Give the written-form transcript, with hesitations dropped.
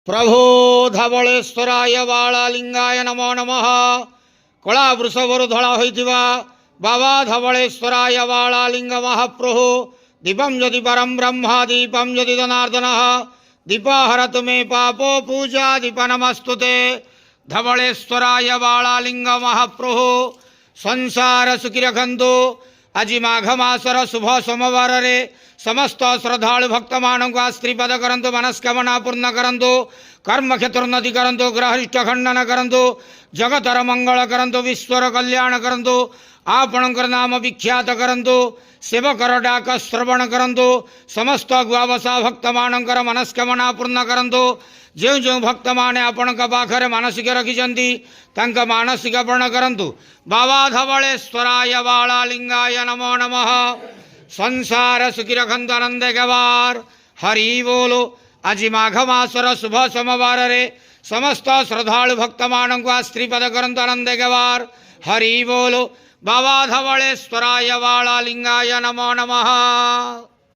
प्रभो धवलेश्वराय बालालिंगाय नमो नमः। कला वृषभर धड़ा होइथिबा बाबा धवलेश्वराय बालालिंग महाप्रभु दीपम यदि परम ब्रह्मा दीपम यदि जनार्दन दीपहरत मे पापो पूजा दीप नमस्तुते। धवलेश्वराय बालालिंग महाप्रभु संसार सुखी रखंतु। आज माघ मासर शुभ सोमवार रे समस्त श्रद्धालु भक्त मानक आश्रीपद करंतु, मनस्कामना पूर्ण करंतु, कर्म क्षेत्रोन्नति करंतु, ग्रहिष्ठ खंडन करंतु, जगतर मंगल करंतु, विश्वर कल्याण करंतु, आपणकर नाम विख्यात करंतु, सेवकर डाक श्रवण करंतु, समस्त गुआवसा भक्त मानकर मनस्कामना पूर्ण करंतु। जो जो भक्त माने आपण पाखरे मानसिक रखिछंती तांका मानसिक पूर्ण करंतु। बाबा धवलेश्वराय बालालिंगाय नमो नमः। संसार सुखी रखंतु, आनंद गवार हरि बोलो। आज माघ मासर शुभ सोमवार रे समस्त श्रद्धालु भक्त मानक आश्रीपद करंतु, आनंद गवार हरि बोलो। बाबा धवलेश्वराय बालालिंगाय नमो नमः।